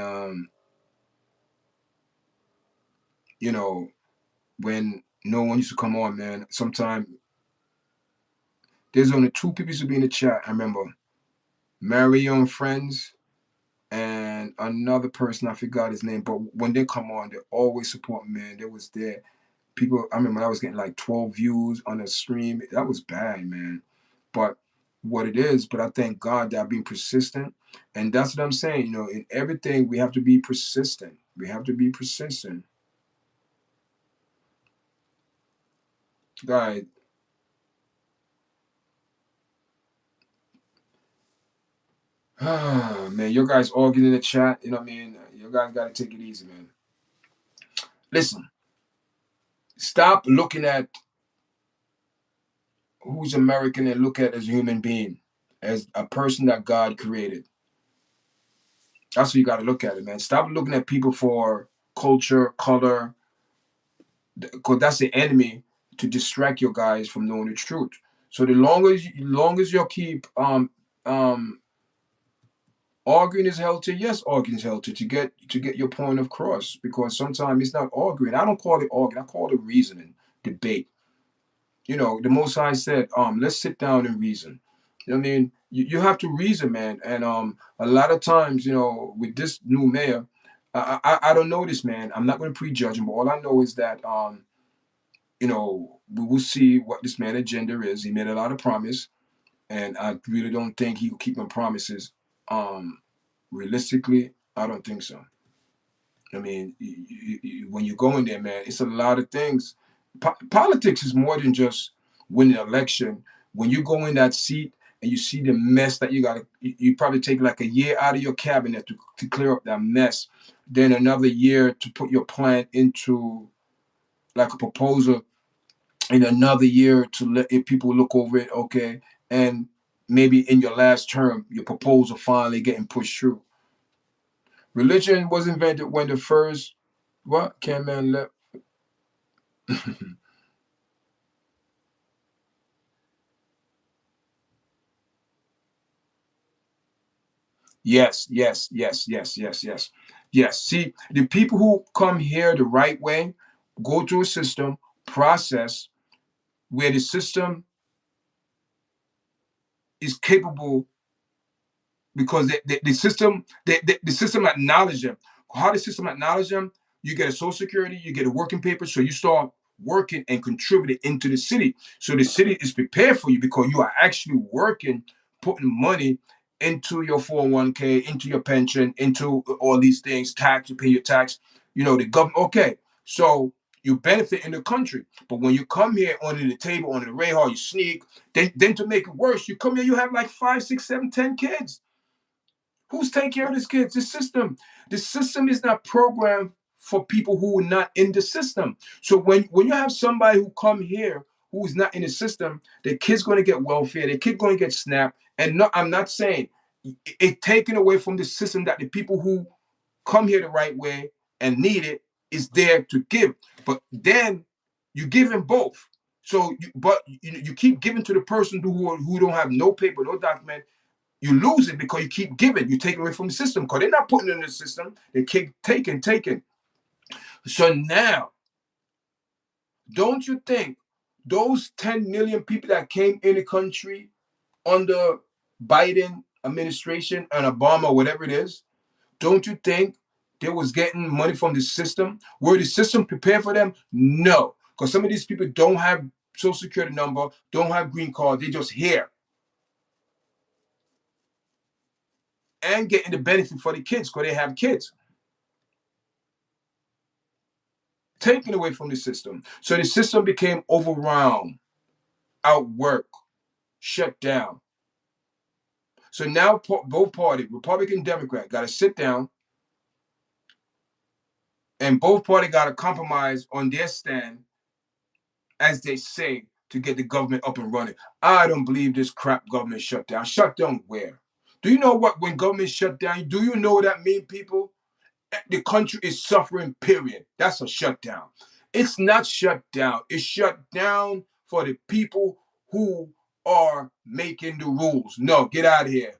when no one used to come on, man, sometimes there's only two people used to be in the chat. I remember Marion Friends and another person, I forgot his name. But when they come on, they always support me, man. They was there. People, I remember I was getting like 12 views on a stream. That was bad, man. But what it is, but I thank God that I've been persistent. And that's what I'm saying. In everything, we have to be persistent. We have to be persistent. Guys, man, you guys all get in the chat. You know what I mean? You guys got to take it easy, man. Listen, stop looking at who's American and look at as a human being, as a person that God created. That's what you got to look at it, man. Stop looking at people for culture, color, because that's the enemy to distract your guys from knowing the truth. So the long as you keep arguing is healthy, yes, arguing is healthy to get your point across. Because sometimes it's not arguing. I don't call it arguing. I call it reasoning, debate. The Most High said, let's sit down and reason. You know what I mean? You have to reason, man. And a lot of times, with this new mayor, I don't know this man. I'm not going to prejudge him, but all I know is that we will see what this man's agenda is. He made a lot of promise, and I really don't think he will keep my promises. Realistically, I don't think so. I mean, when you go in there, man, it's a lot of things. Politics is more than just winning an election. When you go in that seat and you see the mess that you probably take like a year out of your cabinet to clear up that mess, then another year to put your plan into like a proposal, in another year to let people look over it, okay, and maybe in your last term, your proposal finally getting pushed through. Religion was invented when the first what can man let yes, yes, yes, yes, yes, yes, yes. See, the people who come here the right way go through a system process where the system is capable, because the system the system acknowledge them. How the system acknowledge them? You get a social security, you get a working paper, so you start working and contributing into the city. So the city is prepared for you because you are actually working, putting money into your 401k, into your pension, into all these things, tax, you pay your tax, the government. Okay, so you benefit in the country. But when you come here under the table, under the radar, you sneak. Then to make it worse, you come here, you have like 5, 6, 7, 10 kids. Who's taking care of these kids? The system. The system is not programmed for people who are not in the system. So when you have somebody who come here who is not in the system, the kid's going to get welfare. The kid going to get SNAP. And no, I'm not saying it taken away from the system that the people who come here the right way and need it is there to give. But then you give them both. So, you keep giving to the person who don't have no paper, no document. You lose it because you keep giving. You take away from the system because they're not putting it in the system. They keep taking. So now, don't you think those 10 million people that came in the country under Biden administration and Obama, whatever it is, don't you think they was getting money from the system? Were the system prepared for them? No, because some of these people don't have social security number, don't have green card. They just here and getting the benefit for the kids because they have kids. Taken away from the system. So the system became overwhelmed, outworked, shut down. So now both parties, Republican and Democrat, got to sit down, and both parties got to compromise on their stand, as they say, to get the government up and running. I don't believe this crap government shutdown. Shut down where? Do you know what when government shut down? Do you know what that means, people? The country is suffering, period. That's a shutdown. It's not shut down. It's shut down for the people who are making the rules. No, get out of here.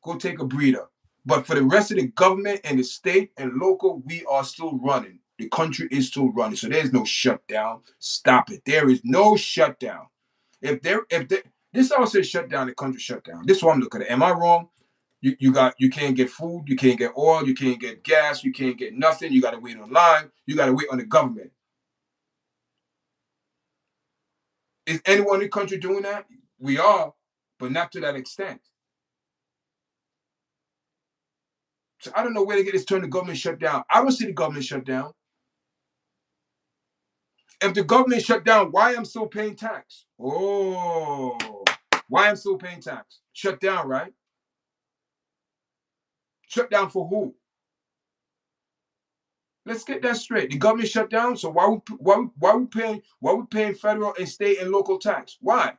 Go take a breather. But for the rest of the government and the state and local, we are still running. The country is still running. So there's no shutdown. Stop it. There is no shutdown. If this also says shut down, the country shut down. This is what I'm looking at. Am I wrong? You can't get food, you can't get oil, you can't get gas, you can't get nothing. You got to wait online. You got to wait on the government. Is anyone in the country doing that? We are, but not to that extent. So I don't know where they get this turn the government shut down. I don't see the government shut down. If the government shut down, why I'm still paying tax? Oh, why I'm still paying tax? Shut down, right? Shut down for who? Let's get that straight. The government shut down, so why we paying federal and state and local tax? Why?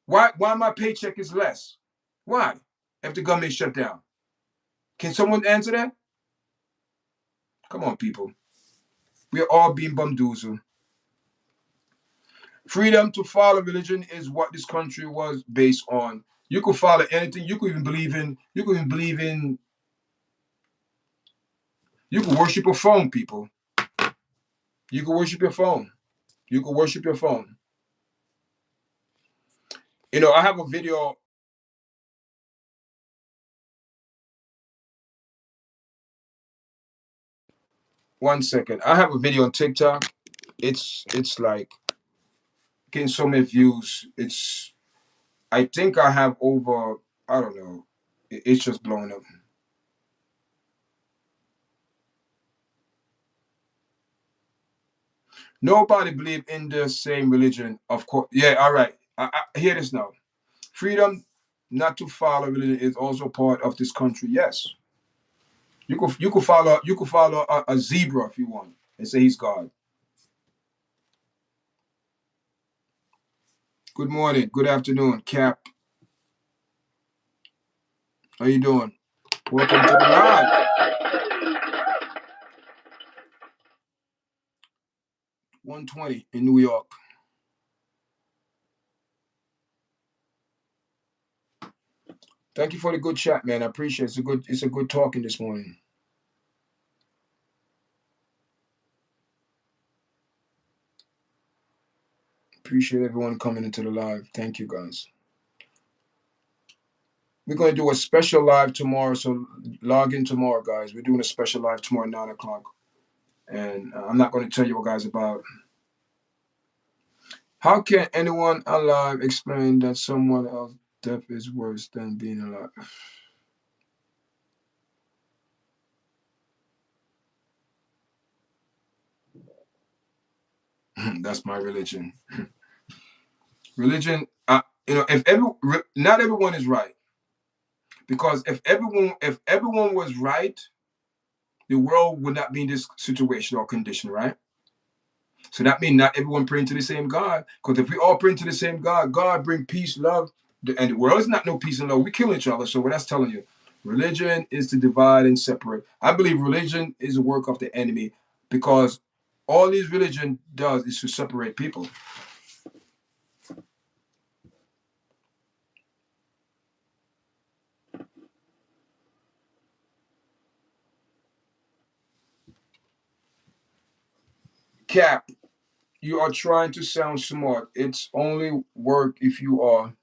Why my paycheck is less? Why? If the government shut down. Can someone answer that? Come on, people. We are all being bamboozled. Freedom to follow religion is what this country was based on. You could follow anything. You could even believe in. You could even believe in. You could worship a phone, people. You could worship your phone. You could worship your phone. I have a video. One second. I have a video on TikTok. It's like getting so many views. I think I have over. I don't know. It's just blowing up. Nobody believe in the same religion, of course. Yeah, all right. I hear this now. Freedom not to follow religion is also part of this country. Yes, you could follow a zebra if you want and say he's God. Good morning, good afternoon, Cap. How you doing? Welcome to the live. 120 in New York. Thank you for the good chat, man. I appreciate it. It's a good talking this morning. Appreciate everyone coming into the live. Thank you guys. We're gonna do a special live tomorrow, so log in tomorrow, guys. We're doing a special live tomorrow at 9 o'clock, and I'm not going to tell you guys about. How can anyone alive explain that someone else's death is worse than being alive? That's my religion. Religion, if not everyone is right, because if everyone was right, the world would not be in this situation or condition, right? So that means not everyone praying to the same God. Because if we all pray to the same God, God bring peace, love, and the world is not no peace and love. We kill each other. So what that's telling you, religion is to divide and separate. I believe religion is a work of the enemy because all these religion does is to separate people. Cap, you are trying to sound smart. It's only work if you follow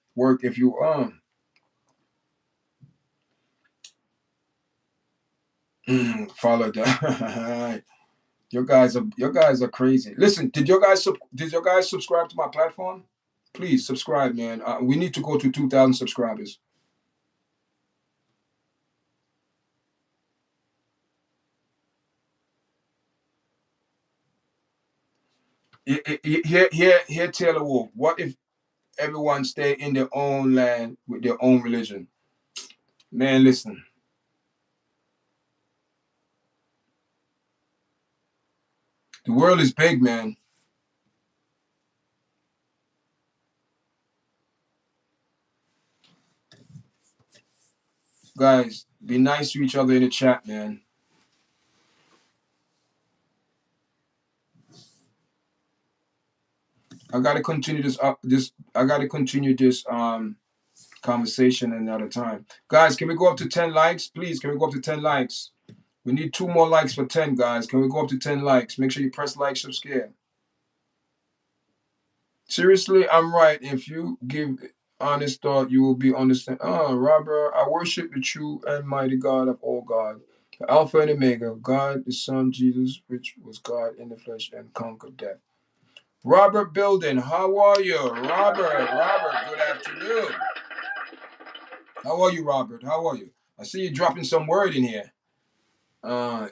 that. your guys are crazy. Listen, did your guys subscribe to my platform? Please subscribe, man. We need to go to 2,000 subscribers. Here, Taylor Wolf. What if everyone stay in their own land with their own religion? Man, listen, the world is big, man. Guys, be nice to each other in the chat, man. I gotta continue this up. I gotta continue this conversation another time. Guys, can we go up to 10 likes, please? Can we go up to 10 likes? We need 2 more likes for 10, guys. Can we go up to 10 likes? Make sure you press like, subscribe. Seriously, I'm right. If you give honest thought, you will be understand. Robert, I worship the true and mighty God of all God, the Alpha and Omega, God, the Son, Jesus, which was God in the flesh and conquered death. Robert Building, how are you? Robert, good afternoon. How are you, Robert? How are you? I see you dropping some word in here. Uh,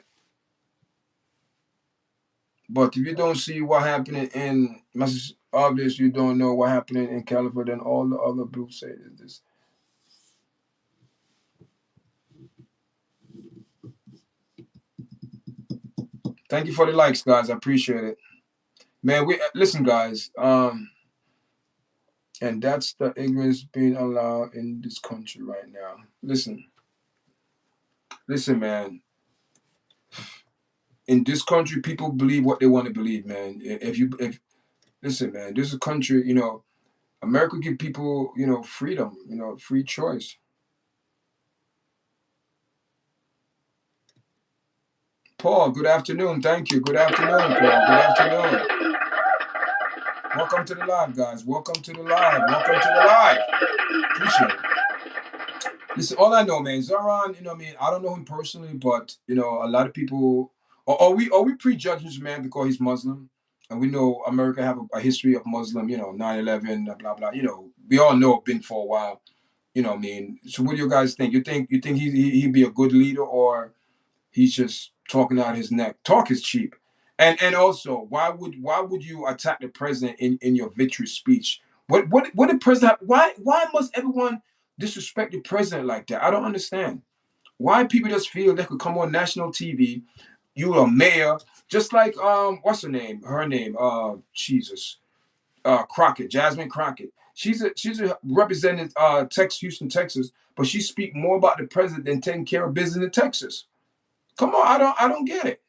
But if you don't see what happening in Massachusetts, obvious you don't know what happening in California and all the other blue states. This. Thank you for the likes, guys. I appreciate it, man. We listen, guys. And that's the ignorance being allowed in this country right now. Listen, man. In this country, people believe what they want to believe, man. If listen, man, this is a country. America give people, freedom. Free choice. Paul, good afternoon. Thank you. Good afternoon, Paul. Good afternoon. Welcome to the live, guys. Welcome to the live. Welcome to the live. Appreciate it. Listen, all I know, man, Zohran, I mean, I don't know him personally, but a lot of people are we prejudging man because he's Muslim? And we know America have a history of Muslim, 9/11, blah blah. We all know been for a while. What I mean? So what do you guys think? You think he'd be a good leader, or he's just talking out his neck? Talk is cheap. And also, why would you attack the president in your victory speech What the president? Why must everyone disrespect the president like that? I don't understand. Why people just feel they could come on national TV? You a mayor, just like what's her name? Her name, Jesus, Crockett, Jasmine Crockett. She's a represented Houston, Texas, but she speak more about the president than taking care of business in Texas. Come on, I don't get it.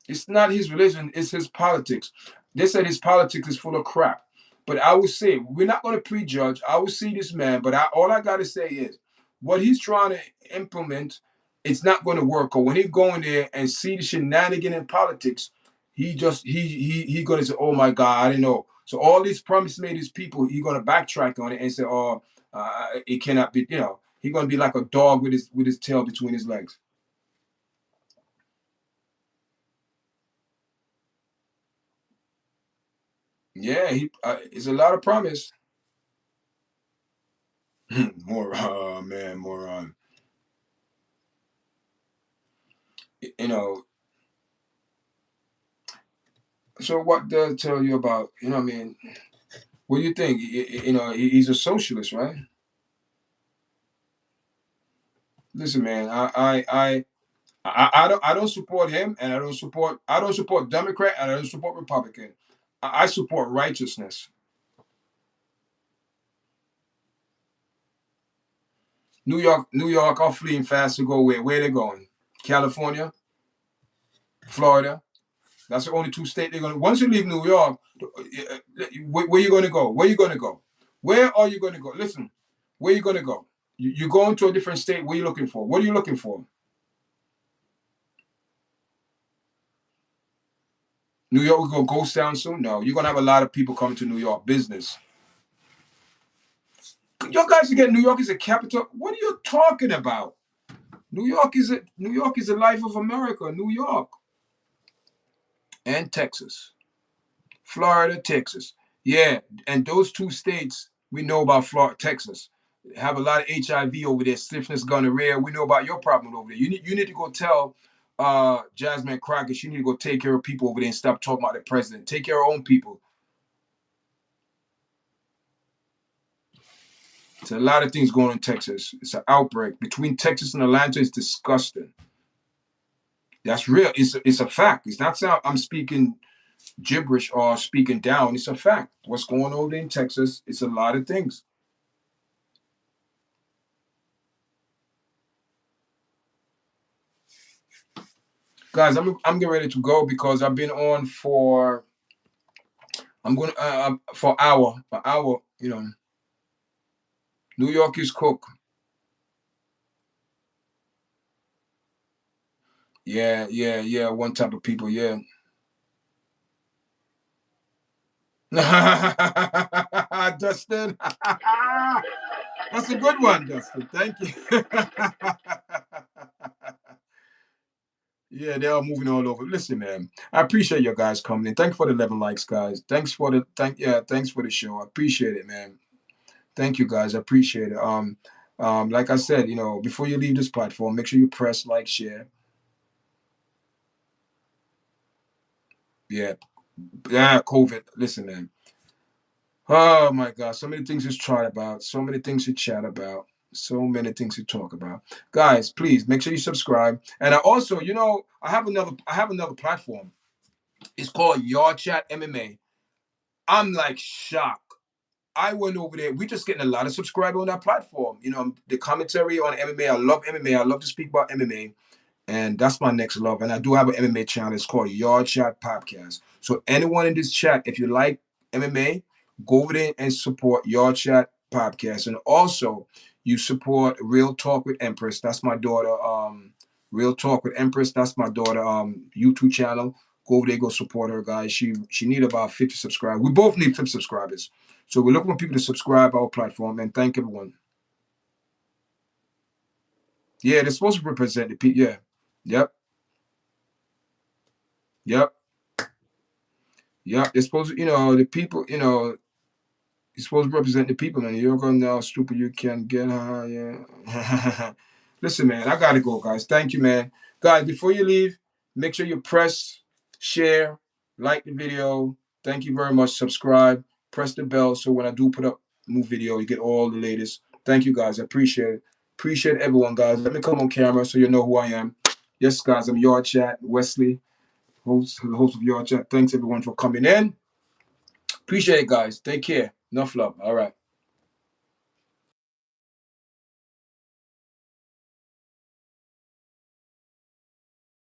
It's not his religion, it's his politics. They said his politics is full of crap. But I would say, we're not going to prejudge. I will see this man, but all I got to say is what he's trying to implement, it's not going to work. Or when he go in there and see the shenanigan in politics, he going to say, oh my God, I didn't know. So all these promises made his people, he going to backtrack on it and say, oh, it cannot be, he going to be like a dog with his tail between his legs. Yeah, it's a lot of promise. More, man, moron. You know. So what does tell you about? You know what I mean? What do you think? He's a socialist, right? Listen, man, I don't support him, and I don't support Democrat, and I don't support Republican. I support righteousness. New York are fleeing fast to go where? Where they going? California, Florida. That's the only two states they're going to. Once you leave New York, where you going to go? Where you going to go? Where are you going to go? Listen, where you going to go? You're going to a different state. What are you looking for? What are you looking for? New York will go ghost town soon? No, you're going to have a lot of people coming to New York. Business. You guys forget New York is a capital. What are you talking about? New York is the life of America. New York and Texas. Florida, Texas. Yeah, and those two states we know about. Florida, Texas have a lot of HIV over there, stiffness, gonorrhea. We know about your problem over there. You need to go tell Jasmine Crockett. You need to go take care of people over there and stop talking about the president. Take care of our own people. It's a lot of things going on in Texas. It's an outbreak between Texas and Atlanta. It's disgusting. That's real. It's a fact. It's not sound I'm speaking gibberish or speaking down. It's a fact. What's going on in Texas? It's a lot of things. Guys, I'm getting ready to go because I've been on for I'm going for an hour. New York is cook. Yeah, yeah, yeah. One type of people. Yeah. Dustin, that's a good one, Dustin. Thank you. Yeah, they are moving all over. Listen, man, I appreciate you guys coming in. Thanks for the 11 likes, guys. Thanks for the show. I appreciate it, man. Thank you, guys. I appreciate it. Like I said, before you leave this platform, make sure you press like, share. Yeah, yeah. COVID. Listen, man. Oh my God, so many things to try about, so many things to chat about, so many things to talk about. Guys, please make sure you subscribe. And I also, I have another platform. It's called YARDCHAT MMA. I'm like shocked. I went over there. We're just getting a lot of subscribers on that platform. The commentary on MMA. I love MMA. I love to speak about MMA. And that's my next love. And I do have an MMA channel. It's called Yard Chat Podcast. So anyone in this chat, if you like MMA, go over there and support Yard Chat Podcast. And also, you support Real Talk with Empress. That's my daughter. Real Talk with Empress. That's my daughter. YouTube channel. Go over there, go support her, guys. She need about 50 subscribers. We both need 50 subscribers. So we're looking for people to subscribe our platform. And thank everyone. Yeah, they're supposed to represent the people. Yeah. Yep. Yep. Yeah, they're supposed to, the people, you're supposed to represent the people, and you're going now, stupid, you can get high. Yeah. Listen, man, I gotta go, guys. Thank you, man. Guys, before you leave, make sure you press, share, like the video, Thank you very much. Subscribe, press the bell so when I do put up a new video, you get all the latest. Thank you guys. I appreciate it. Appreciate everyone, guys. Let me come on camera so you know who I am. Yes, guys, I'm YARDCHAT, Wesley, the host of YARDCHAT. Thanks everyone for coming in. Appreciate it, guys. Take care. Enough love. All right.